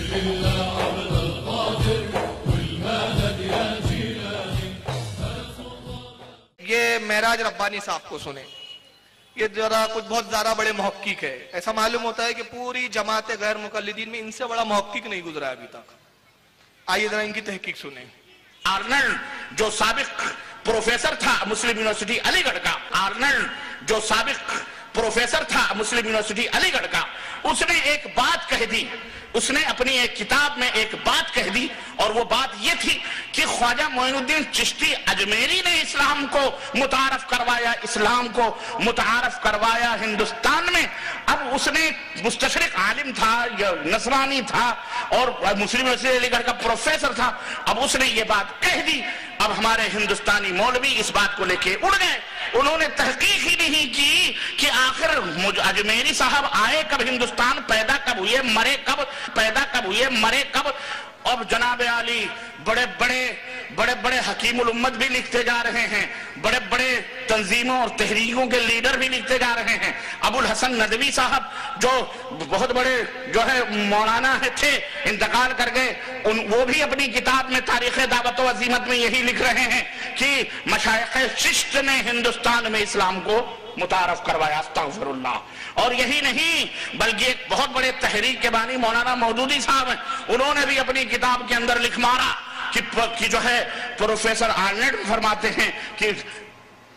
یہ معراج ربانی صاحب کو سنیں، یہ ذرا کچھ بہت زیادہ بڑے محقق ہے. ایسا معلوم ہوتا ہے کہ پوری جماعت غیر مقلدین میں ان سے بڑا محقق نہیں گزرا ابھی تک. آئیے ذرا ان کی تحقیق سنیں. آرنلڈ جو سابق پروفیسر تھا مسلم یونیورسٹی علی گڑھ کا، آرنلڈ جو سابق پروفیسر تھا مسلم یونیورسٹی علی گڑھ کا، اس نے ایک بات کہہ دی، اس نے اپنی ایک کتاب میں ایک بات کہہ دی، اور وہ بات یہ تھی کہ خواجہ معین الدین چشتی اجمیری نے اسلام کو متعارف کروایا، اسلام کو متعارف کروایا ہندوستان میں. اب اس نے مستشرق عالم تھا یا نصرانی تھا اور مسلم یونیورسٹی علی گڑھ کا پروفیسر تھا، اب اس نے یہ بات کہہ دی. اب ہمارے ہندوستانی مولوی اس بات کو لے کے اڑ گئے، انہوں نے تحقیق ہی نہیں کی کہ آخر اجمیری صاحب آئے کب ہندوستان، پیدا کب ہوئے، مرے کب، پیدا کب ہوئے، مرے کب. اب جناب عالی بڑے بڑے حکیم الامت بھی لکھتے جا رہے ہیں، بڑے بڑے تنظیموں اور تحریکوں کے لیڈر بھی لکھتے جا رہے ہیں. ابو الحسن ندوی صاحب جو بہت بڑے جو ہے مولانا تھے، انتقال کر گئے، وہ بھی اپنی کتاب میں تاریخ دعوت و عزیمت میں یہی لکھ رہے ہیں کہ مشائخ چشت نے ہندوستان میں اسلام کو متعارف کروایا. استغفر اللہ. اور یہی نہیں بلکہ ایک بہت بڑے تحریک کے بانی مولانا مودودی صاحب ہیں، انہوں نے بھی اپنی کتاب کے اندر لکھ مارا کہ جو ہے پروفیسر آرنلڈ فرماتے ہیں کہ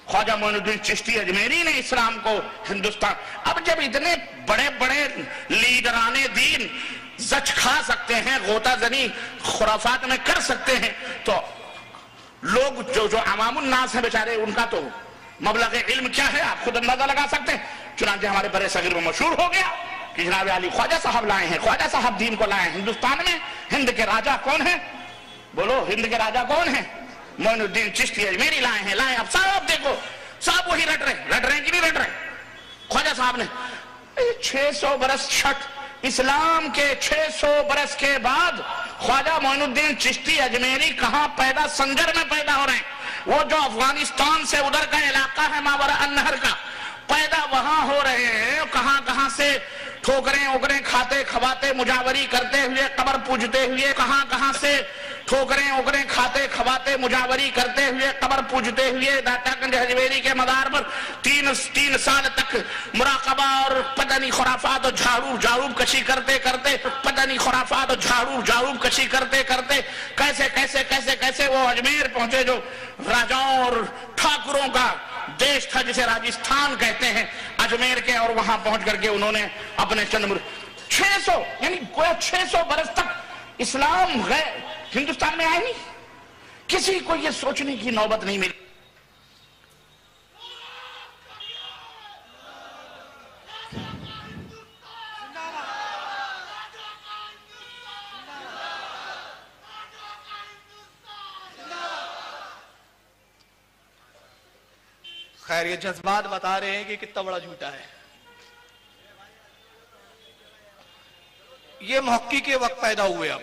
خواجہ معین الدین چشتی اجمیری نے اسلام کو ہندوستان. اب جب اتنے بڑے بڑے لیڈران دین زچ کھا سکتے ہیں، غوطہ زنی خرافات میں کر سکتے ہیں، تو لوگ جو عوام الناس ہیں بیچارے، ان کا تو مبلغ علم کیا ہے آپ خود اندازہ لگا سکتے ہیں. چنانچہ ہمارے برے صغیر میں مشہور ہو گیا کہ جناب علی خواجہ صاحب لائے ہیں، خواجہ صاحب دین کو لائے ہیں ہندوستان میں. ہند کے راجہ کون ہیں؟ بولو، ہند کے راجہ کون ہیں؟ معین الدین چشتی اجمیری لائے ہیں. اب صاحب دیکھو، صاحب وہی رٹ رہے ہیں کہ نہیں رٹ رہے؟ خواجہ صاحب نے 600 برس چھٹ اسلام کے 600 برس کے بعد خواجہ معین الدین چشتی اجمیری کہاں پیدا؟ سنجر میں پیدا ہو رہے ہیں. وہ جو افغانستان سے ادھر کا علاقہ ہے ماورا النہر کا، پیدا وہاں ہو رہے ہیں. کہاں سے ٹھوکریں کھاتے کھواتے مجاوری کرتے ہوئے، قبر پوجتے ہوئے، کہاں سے ٹھوکریں کھاتے کھواتے مجاوری کرتے ہوئے، قبر پوجتے ہوئے داتا گنج حجویری کے مدار پر 3 سال تک مراقبہ اور پتہ نہیں خرافات اور جھاڑو کشی کرتے پتہ نہیں خرافات اور جھاڑو کشی کرتے کیسے وہ اجمیر پہنچے، جو راجاؤں اور ٹھاکروں کا دیش تھا جسے راجستھان کہتے ہیں، اجمیر کے. اور وہاں پہنچ کر کے انہوں نے اپنے چند 600 یعنی 600 برس تک اسلام ہندوستان میں آئے نہیں. کسی کو یہ سوچنے کی نوبت نہیں ملی. خیر، یہ جذبات بتا رہے ہیں کہ کتنا بڑا جھوٹا ہے. یہ محقق کے وقت پیدا ہوئے. اب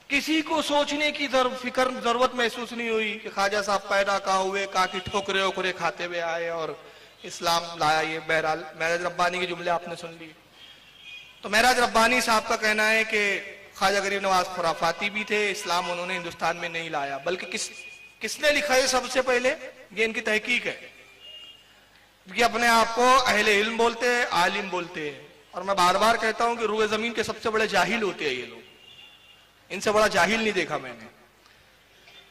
کسی کو سوچنے کی ضرورت محسوس نہیں ہوئی کہ خواجہ صاحب پیدا کہاں ہوئے، کہاں کی ٹھوکرے کھاتے ہوئے آئے اور اسلام لایا. یہ بہرحال معراج ربانی کے جملے آپ نے سن لیے. تو معراج ربانی صاحب کا کہنا ہے کہ خواجہ غریب نواز خرافاتی بھی تھے، اسلام انہوں نے ہندوستان میں نہیں لایا. بلکہ کس نے لکھا ہے سب سے پہلے؟ یہ ان کی تحقیق ہے. یہ اپنے آپ کو اہل علم بولتے ہیں، عالم بولتے ہیں. اور میں بار بار کہتا ہوں کہ روئے زمین کے سب سے بڑے جاہل ہوتے ہیں یہ لوگ. ان سے بڑا جاہل نہیں دیکھا میں نے.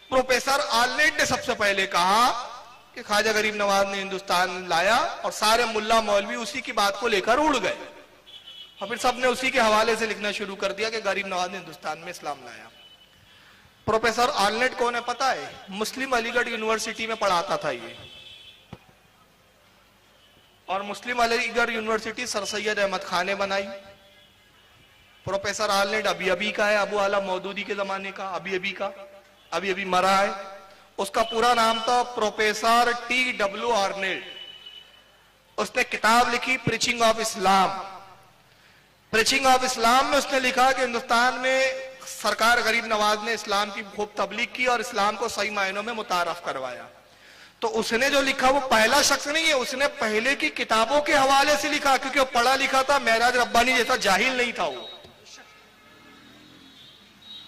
پروفیسر آرنلڈ نے سب سے پہلے کہا کہ خواجہ غریب نواز نے ہندوستان لایا، اور سارے ملا مولوی اسی کی بات کو لے کر اڑ گئے. اور پھر سب نے اسی کے حوالے سے لکھنا شروع کر دیا کہ غریب نواز نے ہندوستان میں اسلام لایا. پروفیسر آرنلڈ کون ہے پتا ہے؟ مسلم علی گڑھ یونیورسٹی میں پڑھاتا تھا یہ. اور مسلم علی گڑھ یونیورسٹی سر سید احمد خان نے بنائی. پروفیسر آرنلڈ ابھی کا ہے، ابو اعلیٰ مودودی کے زمانے کا، ابھی مرا ہے. اس کا پورا نام تھا پروفیسر T.W. آرنلڈ. اس نے کتاب لکھی preaching of Islam. Preaching of Islam میں اس نے لکھا کہ ہندوستان میں سرکار غریب نواز نے اسلام کی خوب تبلیغ کی اور اسلام کو صحیح معنوں میں متعارف کروایا. تو اس نے جو لکھا وہ پہلا شخص نہیں ہے، اس نے پہلے کی کتابوں کے حوالے سے لکھا، کیونکہ وہ پڑھا لکھا تھا. معراج ربانی جیسا جاہل نہیں تھا وہ.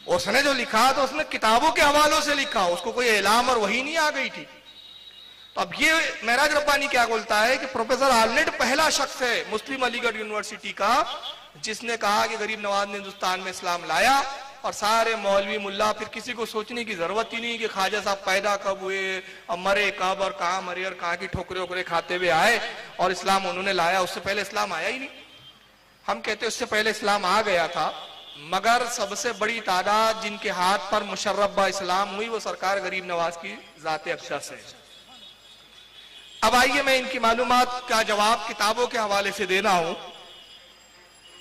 اس نے جو لکھا تو اس نے کتابوں کے حوالوں سے لکھا, اس کو کوئی اعلام اور وحی نہیں آ گئی تھی. تو اب یہ معراج ربانی کیا بولتا ہے کہ پروفیسر آرنیٹ پہلا شخص ہے مسلم علی گڑھ یونیورسٹی کا جس نے کہا کہ غریب نواز نے ہندوستان میں اسلام لایا, اور سارے مولوی ملا پھر کسی کو سوچنے کی ضرورت ہی نہیں کہ خواجہ صاحب پیدا کب ہوئے اور مرے کب اور کہاں مرے اور کہاں کی ٹھوکرے وکرے کھاتے ہوئے آئے اور اسلام انہوں نے لایا. اس سے پہلے اسلام آیا ہی نہیں. ہم کہتے ہیں اس سے پہلے اسلام آ گیا تھا, مگر سب سے بڑی تعداد جن کے ہاتھ پر مشرف با اسلام ہوئی وہ سرکار غریب نواز کی ذات اقدس ہے. اب آئیے میں ان کی معلومات کا جواب کتابوں کے حوالے سے دینا ہوں,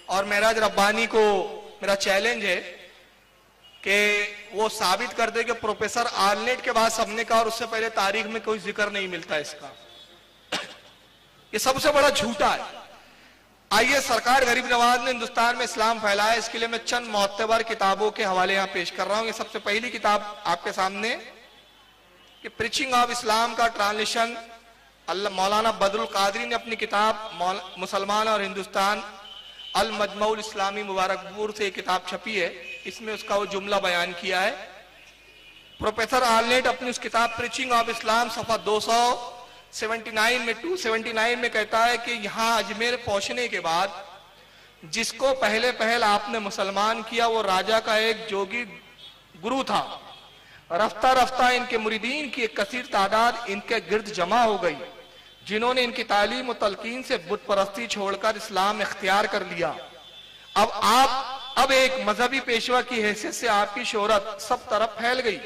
اور معراج ربانی کو میرا چیلنج ہے کہ وہ ثابت کر دے کہ پروفیسر آرنیٹ کے بعد سب نے کہا اور اس سے پہلے تاریخ میں کوئی ذکر نہیں ملتا اس کا. یہ سب سے بڑا جھوٹا ہے. آئیے, سرکار غریب نواز نے ہندوستان میں اسلام پھیلایا, اس کے لیے میں چند معتبر کتابوں کے حوالے یہاں پیش کر رہا ہوں. یہ سب سے پہلی کتاب آپ کے سامنے کہ پریچنگ آف اسلام کا ٹرانسلیشن مولانا بدر القادری نے اپنی کتاب مسلمان اور ہندوستان المجمع الاسلامی مبارکپور سے یہ کتاب چھپی ہے, اس میں اس کا وہ جملہ بیان کیا ہے. پروفیسر آرنیٹ اپنی اس کتاب پریچنگ آف اسلام صفحہ 279 میں 279 میں کہتا ہے کہ یہاں اجمیر پہنچنے کے بعد جس کو پہل آپ نے مسلمان کیا وہ راجہ کا ایک جوگی گرو تھا. رفتہ رفتہ ان کے مریدین کی ایک کثیر تعداد ان کے گرد جمع ہو گئی جنہوں نے ان کی تعلیم و تلقین سے بت پرستی چھوڑ کر اسلام اختیار کر لیا. اب ایک مذہبی پیشوا کی حیثیت سے آپ کی شہرت سب طرف پھیل گئی,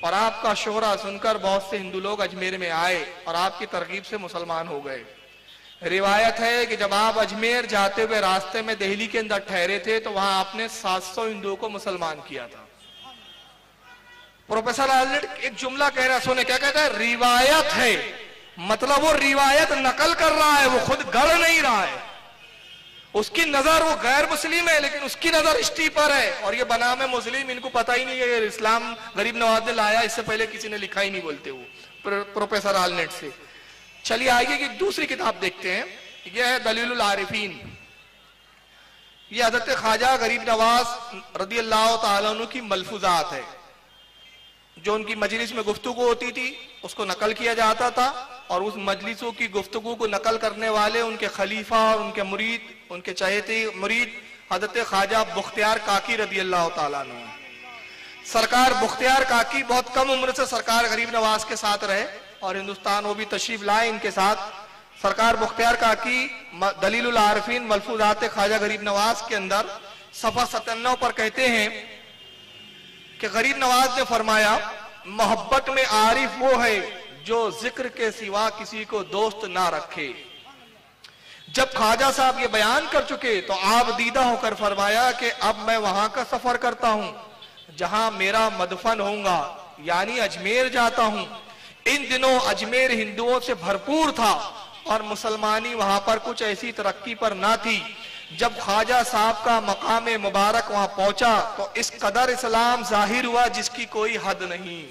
اور آپ کا شہرہ سن کر بہت سے ہندو لوگ اجمیر میں آئے اور آپ کی ترغیب سے مسلمان ہو گئے. روایت ہے کہ جب آپ اجمیر جاتے ہوئے راستے میں دہلی کے اندر ٹھہرے تھے تو وہاں آپ نے 700 ہندوؤں کو مسلمان کیا تھا. پروفیسر آرنیٹ ایک جملہ کہہ رہا ہے, سونے کیا کہتا ہے, روایت ہے, مطلب وہ روایت نقل کر رہا ہے, وہ خود گڑھ نہیں رہا ہے. اس کی نظر وہ غیر مسلم ہے لیکن اس کی نظر ہسٹری پر ہے, اور یہ بنام ہے مسلم, ان کو پتہ ہی نہیں ہے اسلام غریب نواز نے لایا, اس سے پہلے کسی نے لکھا ہی نہیں بولتے وہ پروفیسر آرنیٹ سے. چلیے آئیے کہ دوسری کتاب دیکھتے ہیں, یہ ہے دلیل العارفین. یہ حضرت خواجہ غریب نواز رضی اللہ تعالیٰ عنہ کی ملفوظات ہے, جو ان کی مجلس میں گفتگو ہوتی تھی اس کو نقل کیا جاتا تھا, اور اس مجلسوں کی گفتگو کو نقل کرنے والے ان کے خلیفہ اور ان کے مرید, ان کے چہیتے مرید حضرت خواجہ بختیار کاکی رضی اللہ تعالیٰ عنہ. سرکار بختیار کاکی بہت کم عمر سے سرکار غریب نواز کے ساتھ رہے اور ہندوستان وہ بھی تشریف لائے ان کے ساتھ. سرکار بختیار کاکی دلیل العارفین ملفوظات خواجہ غریب نواز کے اندر صفحہ 97 پر کہتے ہیں کہ غریب نواز نے فرمایا, محبت میں عارف وہ ہے جو ذکر کے سوا کسی کو دوست نہ رکھے. جب خواجہ صاحب یہ بیان کر چکے تو آپ دیدہ ہو کر فرمایا کہ اب میں وہاں کا سفر کرتا ہوں جہاں میرا مدفن ہوگا, یعنی اجمیر جاتا ہوں. ان دنوں اجمیر ہندوؤں سے بھرپور تھا اور مسلمانی وہاں پر کچھ ایسی ترقی پر نہ تھی. جب خواجہ صاحب کا مقام مبارک وہاں پہنچا تو اس قدر اسلام ظاہر ہوا جس کی کوئی حد نہیں.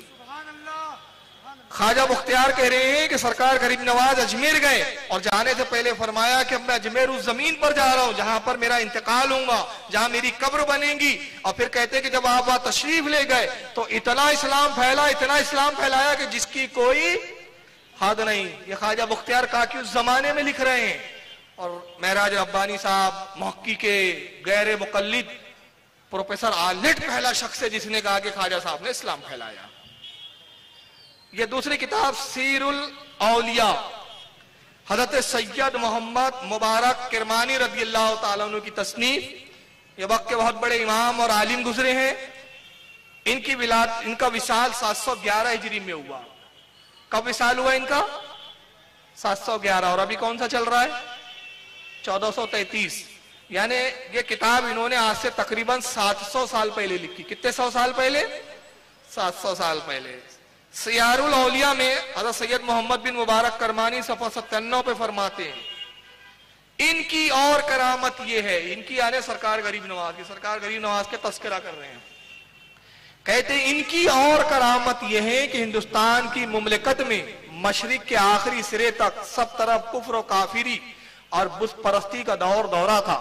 خواجہ بختیار کہہ رہے ہیں کہ سرکار غریب نواز اجمیر گئے اور جانے سے پہلے فرمایا کہ اب میں اجمیر اس زمین پر جا رہا ہوں جہاں پر میرا انتقال ہوگا, جہاں میری قبر بنے گی. اور پھر کہتے ہیں کہ جب آپ وہاں تشریف لے گئے تو اتنا اسلام پھیلا, اتنا اسلام پھیلایا کہ جس کی کوئی حد نہیں. یہ خواجہ بختیار کاکی اس زمانے میں لکھ رہے ہیں, اور معراج ربانی صاحب محقق کے غیر مقلد پروفیسر آرنیٹ پہلا شخص ہے جس نے کہا کہ خواجہ صاحب نے اسلام پھیلایا. یہ دوسری کتاب سیر الاولیاء حضرت سید محمد مبارک کرمانی رضی اللہ تعالیٰ عنہ کی تصنیف. یہ وقت کے بہت بڑے امام اور عالم گزرے ہیں. ان کا وصال 711 ہجری میں ہوا. کب وصال ہوا ان کا؟ 711. اور ابھی کون سا چل رہا ہے؟ 1433. یعنی یہ کتاب انہوں نے آج سے تقریباً 700 سال پہلے لکھی. کتنے 100 سال پہلے؟ 700 سال پہلے. سیار الاولیاء میں حضرت سید محمد بن مبارک کرمانی صفحہ 97 پہ فرماتے ہیں ان کی اور کرامت یہ ہے, ان کی یعنی سرکار غریب نواز کی, سرکار غریب نواز کے تذکرہ کر رہے ہیں. کہتے ہیں ان کی اور کرامت یہ ہے کہ ہندوستان کی مملکت میں مشرق کے آخری سرے تک سب طرف کفر و کافری اور بت پرستی کا دورہ تھا.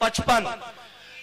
55।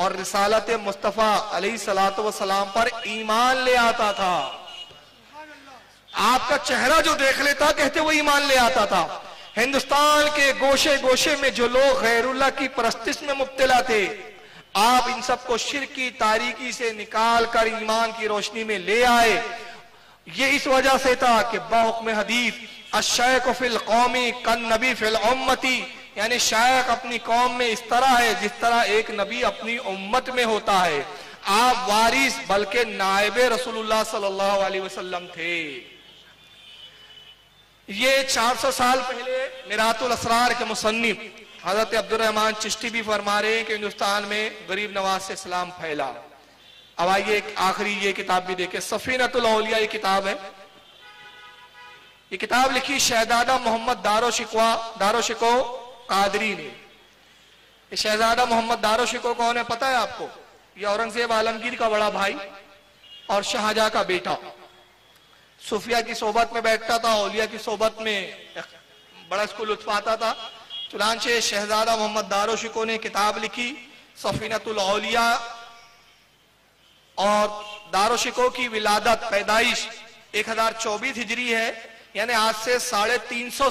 اور رسالت مصطفیٰ علیہ الصلوۃ والسلام پر ایمان لے آتا تھا. آپ کا چہرہ جو دیکھ لیتا کہتے وہ ایمان لے آتا تھا. ہندوستان کے گوشے گوشے میں جو لوگ غیر اللہ کی پرستش میں مبتلا تھے، آپ ان سب کو شرک کی تاریکی سے نکال کر ایمان کی روشنی میں لے آئے. یہ اس وجہ سے تھا کہ بحکم حدیث الشیخ فی القوم کالنبی فی الامتی، یعنی شیخ اپنی قوم میں اس طرح ہے جس طرح ایک نبی اپنی امت میں ہوتا ہے. آپ وارث بلکہ نائب رسول اللہ صلی اللہ علیہ وسلم تھے. یہ 400 سال پہلے میرات الاسرار کے مصنف حضرت عبد الرحمن چشتی بھی فرما رہے ہیں کہ ہندوستان میں غریب نواز سے اسلام پھیلا. اب آئیے آخری یہ کتاب بھی دیکھیں، سفینۃ الاولیاء یہ کتاب ہے. یہ کتاب لکھی شہزادہ محمد دارو شکو قادری نے. یہ شہزادہ محمد دارو شکو کون ہے پتہ ہے آپ کو؟ یہ اورنگزیب عالمگیر کا بڑا بھائی اور شاہجہاں کا بیٹا. صوفیہ کی صحبت میں بیٹھتا تھا، اولیاء کی صحبت میں بڑا اس کو لطف آتا تھا. چنانچہ شہزادہ محمد دارو شکو نے کتاب لکھی سفینۃ الاولیاء. اور دارو شکو کی ولادت پیدائش 1024 ہجری ہے، یعنی آج سے 350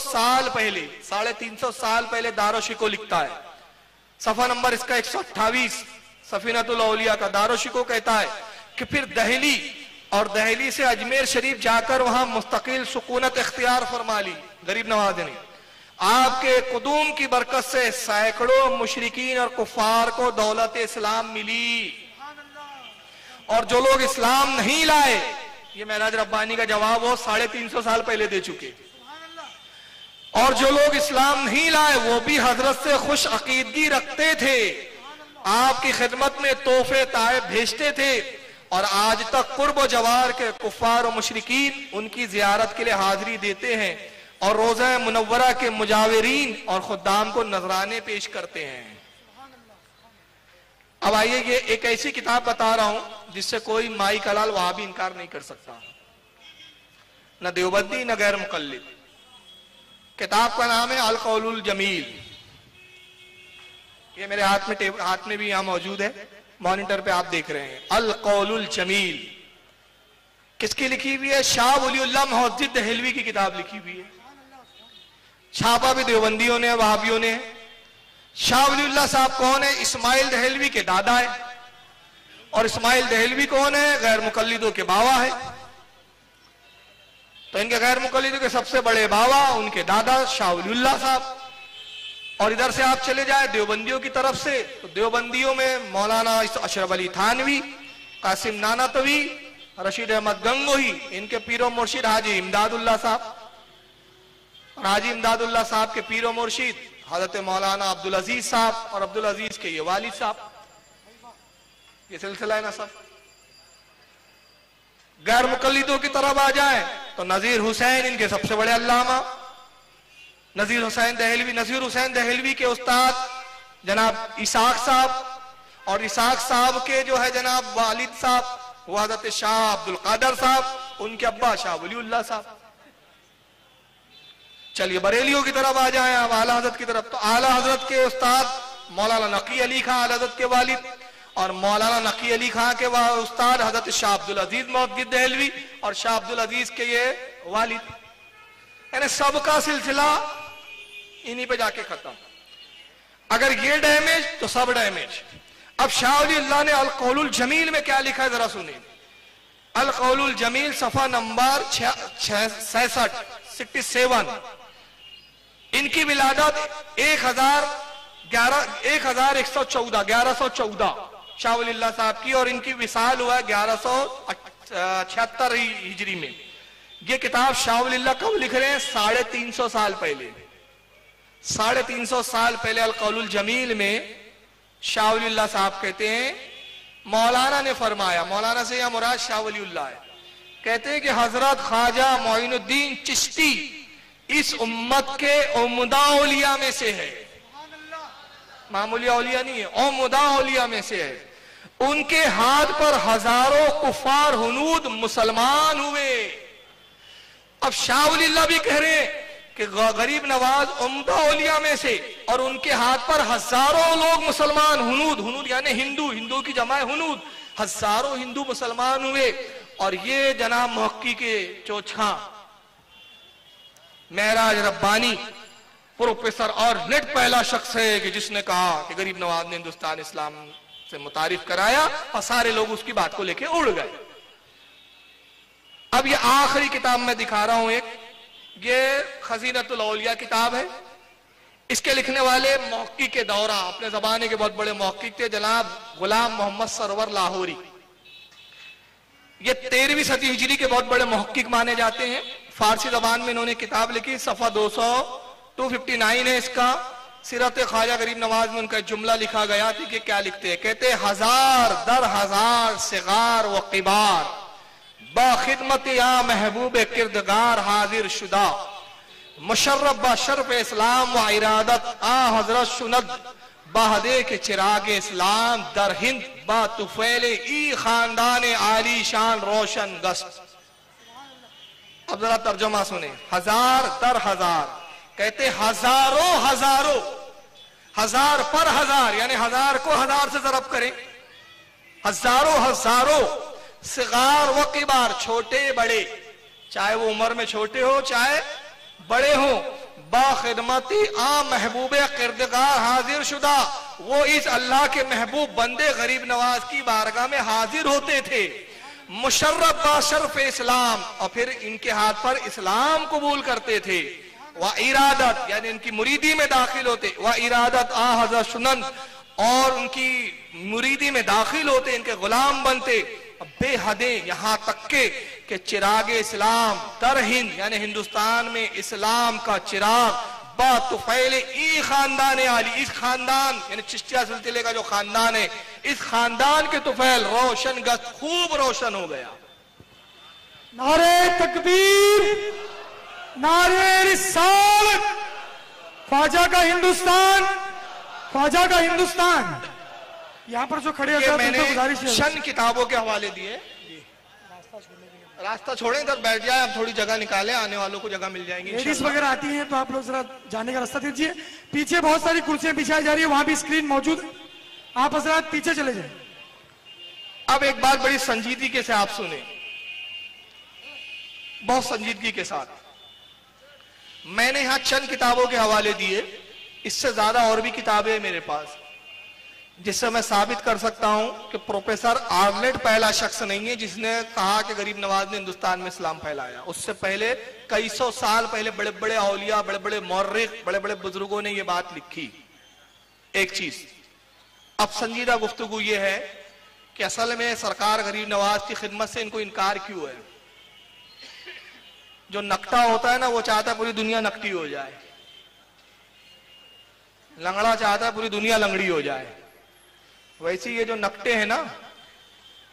سال پہلے دارو شکو لکھتا ہے. صفحہ نمبر اس کا 128 سفینۃ الاولیاء کا. دارو شکو کہتا ہے کہ پھر دہلی سے اجمیر شریف جا کر وہاں مستقل سکونت اختیار فرما لی غریب نواز نے. آپ کے قدوم کی برکت سے سینکڑوں مشرکین اور کفار کو دولت اسلام ملی، اور جو لوگ اسلام نہیں لائے، یہ معراج ربانی کا جواب وہ 350 سال پہلے دے چکے، اور جو لوگ اسلام نہیں لائے وہ بھی حضرت سے خوش عقیدگی رکھتے تھے، آپ کی خدمت میں تحفے تحائف بھیجتے تھے، اور آج تک قرب و جوار کے کفار و مشرکین ان کی زیارت کے لیے حاضری دیتے ہیں، اور روضہ منورہ کے مجاورین اور خدام کو نذرانے پیش کرتے ہیں. اب آئیے یہ ایک ایسی کتاب بتا رہا ہوں جس سے کوئی مائی کلال وہاں بھی انکار نہیں کر سکتا، نہ دیوبندی نہ غیر مقلد. کتاب کا نام ہے القول الجمیل. یہ میرے ہاتھ میں بھی یہاں موجود ہے، مانیٹر پہ آپ دیکھ رہے ہیں. القول الجمیل کس کی لکھی ہوئی ہے؟ شاہ ولی اللہ محدث دہلوی کی کتاب لکھی ہوئی ہے. چھاپا بھی دیوبندیوں نے، وہابیوں نے. شاہ ولی اللہ صاحب کون ہے؟ اسماعیل دہلوی کے دادا ہے، اور اسماعیل دہلوی کون ہے؟ غیر مقلدوں کے باوا ہے. تو ان کے غیر مقلدوں کے سب سے بڑے باوا ان کے دادا شاہ ولی اللہ صاحب. اور ادھر سے آپ چلے جائیں دیوبندیوں کی طرف سے، تو دیوبندیوں میں مولانا اشرف علی تھانوی، قاسم نانوتوی، رشید احمد گنگوہی، ان کے پیر و مرشد حاجی امداد اللہ صاحب، اور حاجی امداد اللہ صاحب کے پیر و مرشد حضرت مولانا عبدالعزیز صاحب، اور عبدالعزیز کے یہ والد صاحب. یہ سلسلہ ہے نا سب. غیر مقلدوں کی طرف آ جائیں تو نذیر حسین ان کے سب سے بڑے علامہ، نذیر حسین دہلوی کے استاد جناب اسحاق صاحب، اور اسحاق صاحب کے جو ہے جناب والد صاحب وہ حضرت شاہ عبد القادر صاحب، ان کے ابا شاہ ولی اللہ صاحب. چلیے بریلیوں کی طرف آ جائیں اب اعلیٰ حضرت کی طرف. تو اعلیٰ حضرت کے استاد مولانا نقی علی خان اعلیٰ حضرت کے والد، اور مولانا نقی علی خان کے استاد حضرت شاہ عبدالعزیز محدث دہلوی، اور شاہ عبدالعزیز کے یہ والد. یعنی سب کا سلسلہ انہی پہ جا کے ختم. اگر یہ ڈیمیج تو سب ڈیمیج. اب شاہ ولی اللہ نے القول الجمیل میں کیا لکھا ہے ذرا سنیں. القول الجمیل صفحہ نمبر 67. ان کی ولادت 1114 شاہ ولی اللہ صاحب کی، اور ان کی وصال ہوا ہے 1176 ہجری میں. یہ کتاب شاہ ولی اللہ کب لکھ رہے ہیں؟ 350 سال پہلے. 350 سال پہلے القول الجمیل میں شاہ ولی اللہ صاحب کہتے ہیں مولانا نے فرمایا، مولانا سے یا مراد شاہ ولی اللہ ہے، کہتے ہیں کہ حضرت خواجہ معین الدین چشتی اس امت کے عمدہ اولیاء میں سے ہے. معمولی اولیاء نہیں ہے، عمدہ اولیاء میں سے ہے. ان کے ہاتھ پر ہزاروں کفار ہنود مسلمان ہوئے. اب شاہ ولی اللہ بھی کہہ رہے ہیں کہ غریب نواز عمدہ اولیاء میں سے، اور ان کے ہاتھ پر ہزاروں لوگ مسلمان، ہنود یعنی ہندو کی جمع ہنود، ہزاروں ہندو مسلمان ہوئے. اور یہ جناب محقق چوچھاں معراج ربانی پروفیسر اور نیٹ پہلا شخص ہے کہ جس نے کہا کہ غریب نواز نے ہندوستان اسلام سے متعارف کرایا، اور سارے لوگ اس کی بات کو لے کے اڑ گئے. اب یہ آخری کتاب میں دکھا رہا ہوں، ایک یہ خزینۃ الاولیاء کتاب ہے. اس کے لکھنے والے محقق کے دورہ، اپنے زمانے کے بہت بڑے محقق تھے جناب غلام محمد سرور لاہوری. یہ 13ویں صدی ہجری کے بہت بڑے محقق مانے جاتے ہیں. فارسی زبان میں انہوں نے کتاب لکھی، صفحہ 259 ہے اس کا. سیرت خواجہ غریب نواز میں ان کا ایک جملہ لکھا گیا تھا کہ کیا لکھتے ہیں، کہتے ہزار در ہزار صغار و کبار با خدمت یا محبوب کردگار حاضر شدہ، مشرف با شرف اسلام و ارادت آ حضرت شند، باہدے کے چراغ اسلام در ہند با طفیل ای خاندان عالی شان روشن گست. اب ذرا ترجمہ سنیں. ہزار در ہزار، کہتے ہزاروں، ہزار پر ہزار یعنی ہزار کو ہزار سے ضرب کریں، ہزاروں صغار و کبار، چھوٹے بڑے، چاہے وہ عمر میں چھوٹے ہو چاہے بڑے ہوں، با خدمتی آ محبوب کردگار حاضر شدہ، وہ اس اللہ کے محبوب بندے غریب نواز کی بارگاہ میں حاضر ہوتے تھے. مشرف با شرف اسلام، اور پھر ان کے ہاتھ پر اسلام قبول کرتے تھے. وَإِرَادَت یعنی ان کی مریدی میں داخل ہوتے، وَإِرَادَت آ حضرت شنند، اور ان کی مریدی میں داخل ہوتے، ان کے غلام بنتے. بے حدیں یہاں تک کہ چراغ اسلام در ہند یعنی ہندوستان میں اسلام کا چراغ با طفیل ای خاندان عالی، اس خاندان یعنی چشتیہ سلسلے کا جو خاندان ہے، اس خاندان کے طفیل روشن گست، خوب روشن ہو گیا. نعرہ تکبیر، نعرہ رسالت. خواجہ کا ہندوستان، خواجہ کا ہندوستان. یہاں پر جو کھڑے یہ میں نے چند کتابوں کے حوالے دیے. راستہ چھوڑیں، ادھر بیٹھ جائیں، آپ تھوڑی جگہ نکالیں، آنے والوں کو جگہ مل جائیں گی. لیڈیز وغیرہ آتی ہیں تو آپ لوگ ذرا جانے کا راستہ دیجیے. پیچھے بہت ساری کرسیاں بچھائی جا رہی ہیں، وہاں بھی اسکرین موجود ہے، آپ حضرات پیچھے چلے جائیں. اب ایک بات بڑی سنجیدگی سے آپ سنیں، بہت سنجیدگی کے ساتھ. میں نے یہاں چند کتابوں کے حوالے دیے، اس سے زیادہ اور بھی کتابیں ہیں میرے پاس، جس سے میں ثابت کر سکتا ہوں کہ پروفیسر آرلیٹ پہلا شخص نہیں ہے جس نے کہا کہ غریب نواز نے ہندوستان میں اسلام پھیلایا. اس سے پہلے کئی سو سال پہلے بڑے بڑے اولیاء، بڑے بڑے مورخ، بڑے بڑے بزرگوں نے یہ بات لکھی. ایک چیز اب سنجیدہ گفتگو یہ ہے کہ اصل میں سرکار غریب نواز کی خدمت سے ان کو انکار کیوں ہے. جو نکٹا ہوتا ہے نا وہ چاہتا ہے پوری دنیا نکٹی ہو جائے، لنگڑا چاہتا ہے پوری دنیا لنگڑی ہو جائے. ویسے یہ جو نکٹے ہیں نا،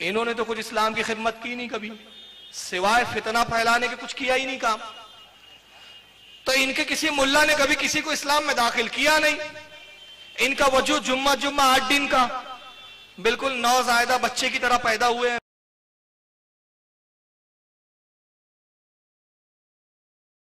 انہوں نے تو کچھ اسلام کی خدمت کی نہیں کبھی، سوائے فتنہ پھیلانے کے کچھ کیا ہی نہیں کام. تو ان کے کسی ملا نے کبھی کسی کو اسلام میں داخل کیا نہیں. ان کا وجود جمعہ 8 دن کا بالکل نوزائیدہ بچے کی طرح پیدا ہوئے ہیں.